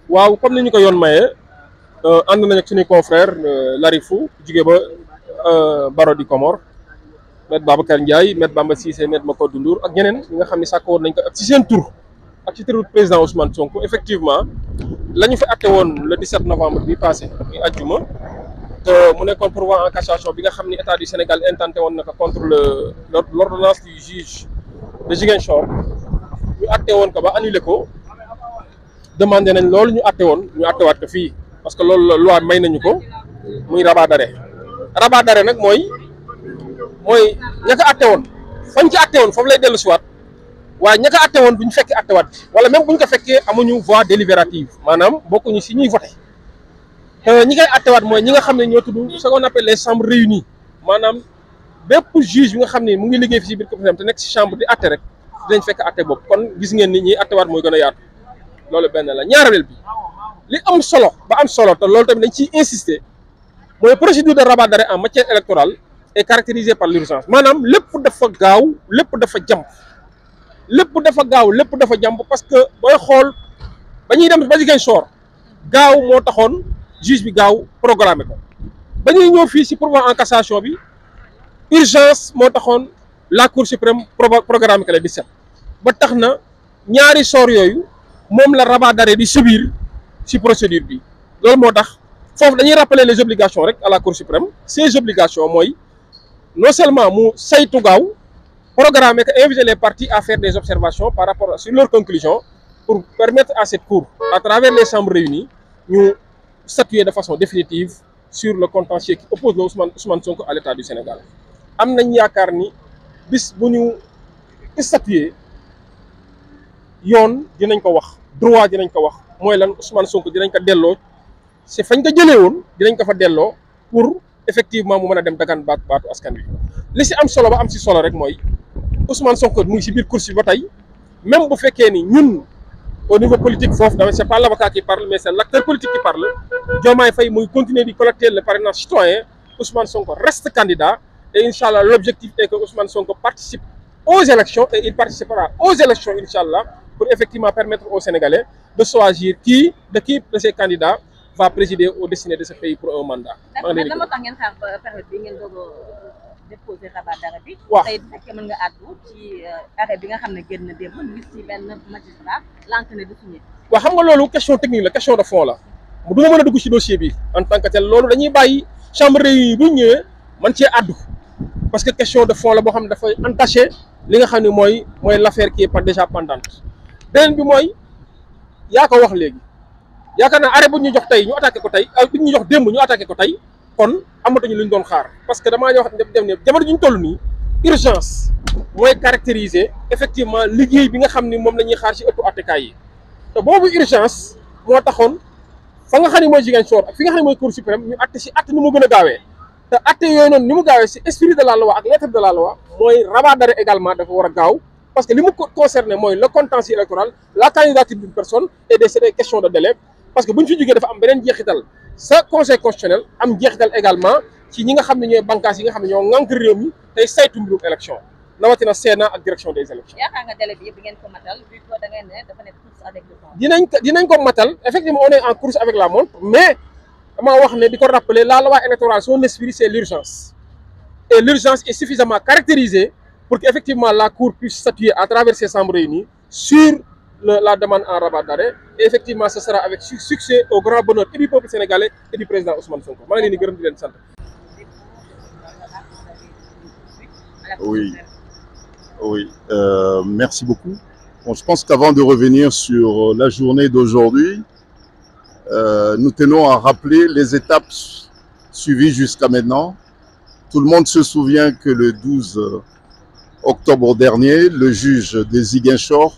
waaw comme ni ñu ko yoon mayee ànd nañ ak suñuy confrère Larifou jugee ba Baro di Comore maître Babacar Ndiaye maître Bamba Cissé maître Makodou Ndour ak ñeneen ñi nga xam ne sàkk woon nañ ko ak ci seen tur ak ci turu président Ousmane Sonko effectivement la ñu fi atte woon le 17 novembre bi passé muy àjjuma te mu nekkoon pourvoi en cassation bi nga xam ni état du Sénégal intenté woon na ko contre l'ordonnance du juge de Ziguinchor ñu atte woon ko ba annulé ko demandé nañ loolu ñu atte woon ñu attewaat ko fii parce que loolu loi may nañu ko muy rabat d'arrêt nag mooy ña ko atte woon fañ ci atte woon foofu lay dellu siwaat waaye ña ko atte woon bu ñu fekkee attewaat bi wala même bu ñu ko fekkee amuñu voix délibérative maanaam bokkuñu si ñuy voté te ñi koy attewaat mooy ñi nga xam ne ñoo tudd ce qu'on appelle les chambres réunies maanaam bépp juge bi nga xam ne mu ngi liggéey fi si biir COPECEM te nekk si chambre di atte rek dinañ fekk atte boobu kon gis ngeen ni ñiy attewaat mooy gën a yaatu loolu benn la ñaareel bi li am solo ba am solo te loolu tamit dañ ciy insister mooy procédure de rabat d'arrêt en matière électorale est caractérisée par l'urgence maanaam lépp dafa gaaw lépp dafa jàmp lépp dafa jàmp parce que booy xool ba ñuy dem ba Ziguinchor gaaw moo taxoon juge bi gaaw programmé ko ba ñuy ñëw fii si pourvoi en cassation bi urgence moo taxoon la cour suprême programmé ko le 17 ba tax na ñaari soor yooyu moom la rabat d'arrêt di subir ci procédure bi loolu moo tax foofu dañuy rappeler les obligations rek à la cour suprême ces obligations mooy non seulement mu saytu gaaw programmer que inviter les parties à faire des observations par rapport sur leurs conclusions pour permettre à cette cour à travers les chambres réunies ñu statuer de façon définitive sur le contentieux qui oppose le Ousmane Sonko à l'État du Sénégal am nañ yaakaar ni bis bu ñu statuer yoon dinañ ko wax droit dinañ ko wax mooy lan Ousmane Sonko dinañ ko delloo c'est fañ ko jëlee woon dinañ ko fa delloo pour effectivement mu mën a dem dagaan baatu askan wi li si am solo ba am si solo rek mooy Ousmane Sonko mu ngi si biir course bi ba tey même bu fekkee ni ñun au niveau politique foofu dama c'est pas l'avocat qui parle mais c'est l'acteur politique qui parle Diomaye Faye muy continuer di collecter le parrainage citoyen Ousmane Sonko reste candidat et inchallah l'objectif est que Ousmane Sonko participe aux élections et il participera aux élections inchallah pour effectivement permettre aux Sénégalais de choisir qui de ces candidats va présider aux destinées de ce pays pour un mandat. maa ngi leen di tax ngeen xaar ba période bi ngeen doog a déposer rabat d'arrêt bi. waaw tey bu fekkee mën nga àddu ci arrêt bi nga xam ne génn démb ñu gis ci benn magistrat lank ne du signé. waaw xam nga loolu question technique la question de fond la du ma mën a dugg ci dossier bi en tant que tel loolu dañuy bàyyi chambre réunie bu ñëwee man cee àddu parce que question de fond la boo xam ne dafay entacher li nga xam ne mooy l'affaire qui est pas déjà pendante beneen bi mooy yaa ko wax léegi. yaakaar naa arrêt bu ñu jox tey ñu attaqué ko tey bu ñu jox démb ñu attaqué ko tey kon amatuñu lu ñu doon xaar parce que damaa wax dem ne jamono ji ñu toll nii urgence mooy caractériser effectivement liggéey bi nga xam ni moom la ñuy xaar ci ëttu attekaay yi te boobu urgence moo taxoon fa nga xam ne mooy Ziguinchor ak fi nga xam ne mooy Cour suprême ñu atte ci atte ni mu gën a gaawee te atte yooyu noonu ni mu gaawee ci esprit de la loi ak lettre de la loi mooy rabat d'arrêt également dafa war a gaaw parce que li mu concerné mooy le contentieux électoral la candidature d'une personne et des questions de délai parce que bu ñu fi jógee dafa am beneen jeexital sa conseil constitutionnel am jeexital également ci ñi nga xam ne ñooy bànqaas yi nga xam ne ñoo ŋànk réew mi tey saytu mbirum élection rawatina Sénat ak direction des élections. yaakaar nga délai bi yëpp ngeen ko matal vu que da ngeen ne dafa nekk course avec le temps. dinañ ko matal effectivement on est en course avec la montre mais dama wax ne di ko rappeler la loi électorale son esprit c'est l'urgence et l'urgence est suffisamment caractérisée pour que effectivement la Cour puisse statuer à travers ses chambres réunies sur la demande en rabat d'arrêt et effectivement ce sera avec succès au grand bonheur et du peuple sénégalais et du président Ousmane Sonko maa ngi leen di gërëm di leen sant. Oui, merci beaucoup. Bon, je pense qu'avant de revenir sur la journée d'aujourd'hui, nous tenons à rappeler les étapes suivies jusqu'à maintenant. Tout le monde se souvient que le 12 octobre dernier, le juge de Ziguinchor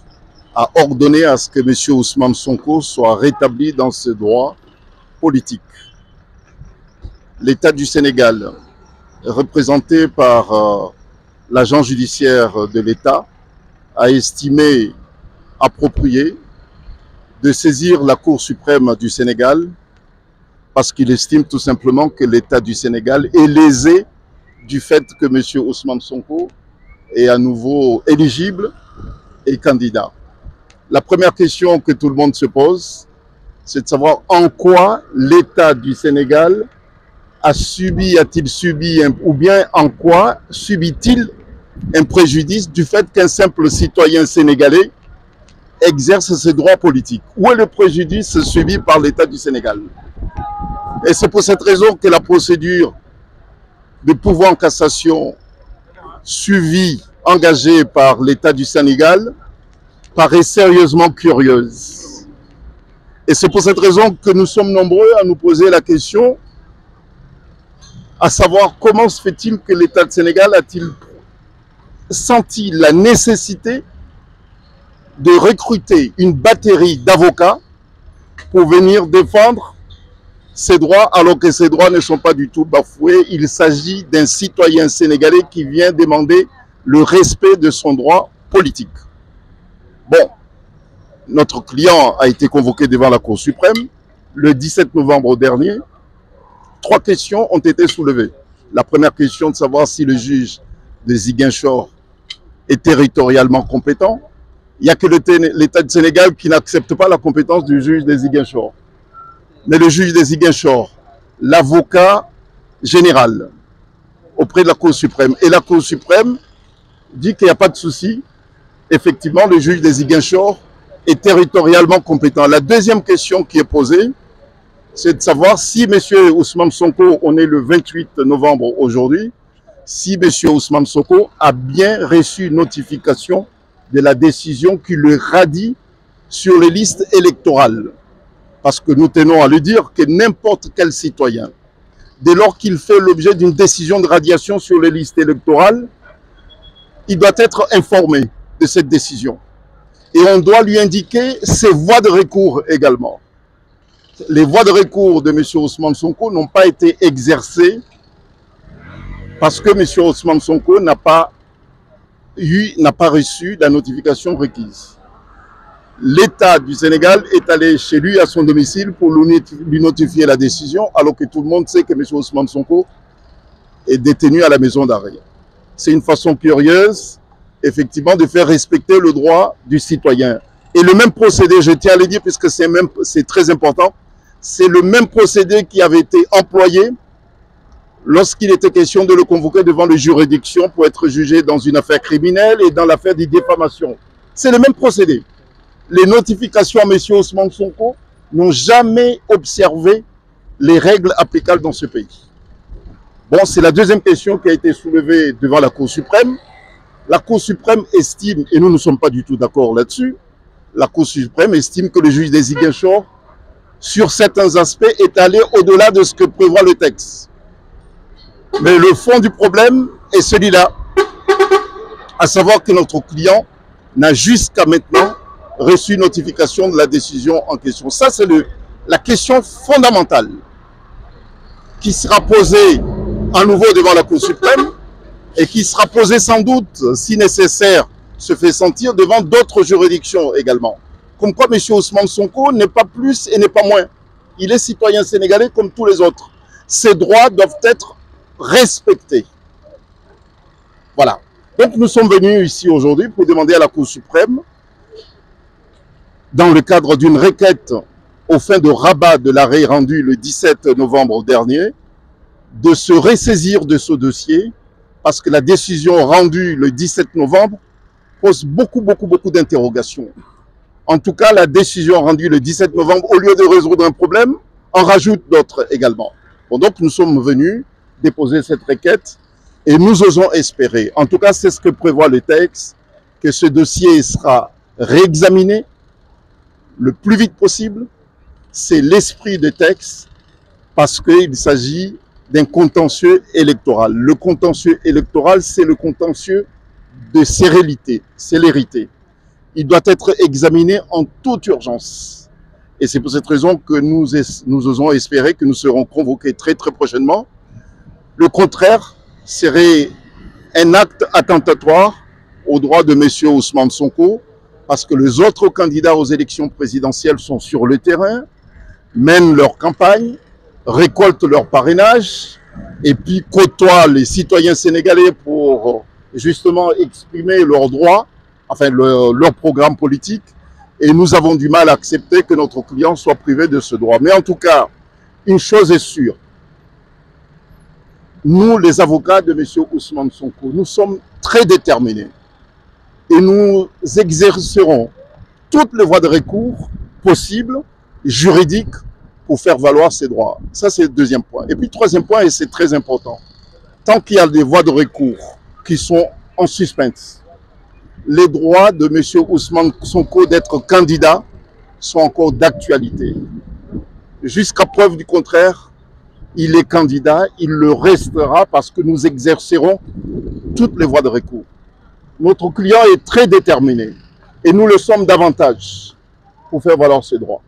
a ordonné à ce que M. Ousmane Sonko soit rétabli dans ses droits politiques. L'État du Sénégal, représenté par l'agent judiciaire de l'État, a estimé approprié de saisir la Cour suprême du Sénégal parce qu'il estime tout simplement que l'État du Sénégal est lésé du fait que M. Ousmane Sonko est à nouveau éligible et candidats. La première question que tout le monde se pose, c'est de savoir en quoi l'État du Sénégal a-t-il subi, ou bien en quoi subit-il un préjudice du fait qu'un simple citoyen sénégalais exerce ses droits politiques. Où est le préjudice subi par l'État du Sénégal? Et c'est pour cette raison que la procédure de pourvoi en cassation suivie, engagée par l'État du Sénégal, paraît sérieusement curieuse. Et c'est pour cette raison que nous sommes nombreux à nous poser la question, à savoir comment se fait-il que l'État du Sénégal a-t-il senti la nécessité de recruter une batterie d'avocats pour venir défendre ses droits, alors que ces droits ne sont pas du tout bafoués. Il s'agit d'un citoyen sénégalais qui vient demander le respect de son droit politique. Bon, notre client a été convoqué devant la Cour suprême le 17 novembre dernier. 3 questions ont été soulevées. La première question de savoir si le juge de Ziguinchor est territorialement compétent. Il n'y a que l'État du Sénégal qui n'accepte pas la compétence du juge de Ziguinchor. Mais le juge de Ziguinchor, l'avocat général auprès de la Cour suprême, et la Cour suprême dit qu'il n'y a pas de souci. Effectivement, le juge de Ziguinchor est territorialement compétent. La deuxième question qui est posée, c'est de savoir si M. Ousmane Sonko, on est le 28 novembre aujourd'hui, si M. Ousmane Sonko a bien reçu notification de la décision qui le radie sur les listes électorales. Parce que nous tenons à le dire que n'importe quel citoyen, dès lors qu'il fait l'objet d'une décision de radiation sur les listes électorales, il doit être informé de cette décision. Et on doit lui indiquer ses voies de recours également. Les voies de recours de M. Ousmane Sonko n'ont pas été exercées parce que M. Ousmane Sonko n'a pas reçu la notification requise. L'État du Sénégal est allé chez lui à son domicile pour lui notifier la décision, alors que tout le monde sait que M. Ousmane Sonko est détenu à la maison d'arrêt. C'est une façon curieuse, effectivement, de faire respecter le droit du citoyen. Et le même procédé, je tiens à le dire, puisque c'est très important, c'est le même procédé qui avait été employé lorsqu'il était question de le convoquer devant les juridictions pour être jugé dans une affaire criminelle et dans l'affaire de diffamation. C'est le même procédé. Les notifications à M. Ousmane Sonko n'ont jamais observé les règles applicables dans ce pays. Bon, c'est la deuxième question qui a été soulevée devant la Cour suprême. La Cour suprême estime, et nous ne sommes pas du tout d'accord là-dessus, la Cour suprême estime que le juge des Ziguinchor, sur certains aspects, est allé au-delà de ce que prévoit le texte. Mais le fond du problème est celui-là, à savoir que notre client n'a jusqu'à maintenant reçu notification de la décision en question. Ça, c'est la question fondamentale qui sera posée à nouveau devant la Cour suprême et qui sera posée sans doute, si nécessaire, se fait sentir devant d'autres juridictions également. Comme quoi M. Ousmane Sonko n'est pas plus et n'est pas moins. Il est citoyen sénégalais comme tous les autres. Ses droits doivent être respectés. Voilà. Donc nous sommes venus ici aujourd'hui pour demander à la Cour suprême, dans le cadre d'une requête aux fins de rabat de l'arrêt rendu le 17 novembre dernier, de se ressaisir de ce dossier, parce que la décision rendue le 17 novembre pose beaucoup d'interrogations. En tout cas, la décision rendue le 17 novembre, au lieu de résoudre un problème, en rajoute d'autres également. Bon, donc nous sommes venus déposer cette requête et nous osons espérer, en tout cas c'est ce que prévoit le texte, que ce dossier sera réexaminé le plus vite possible. C'est l'esprit du texte, parce qu'il s'agit d'un contentieux électoral. Le contentieux électoral, c'est le contentieux de célérité. Il doit être examiné en toute urgence. Et c'est pour cette raison que nous osons espérer que nous serons convoqués très prochainement. Le contraire serait un acte attentatoire aux droits de M. Ousmane Sonko, parce que les autres candidats aux élections présidentielles sont sur le terrain, mènent leur campagne, récoltent leur parrainage, et puis côtoient les citoyens sénégalais pour justement exprimer leurs droits enfin leur programme politique, et nous avons du mal à accepter que notre client soit privé de ce droit. Mais en tout cas, une chose est sûre, nous, les avocats de M. Ousmane Sonko, nous sommes très déterminés et nous exercerons toutes les voies de recours possibles, juridiques, pour faire valoir ces droits. Ça, c'est le deuxième point. Et puis, troisième point, et c'est très important, tant qu'il y a des voies de recours qui sont en suspens, les droits de M. Ousmane Sonko d'être candidat sont encore d'actualité. Jusqu'à preuve du contraire, il est candidat, il le restera parce que nous exercerons toutes les voies de recours. Notre client est très déterminé et nous le sommes davantage pour faire valoir ses droits.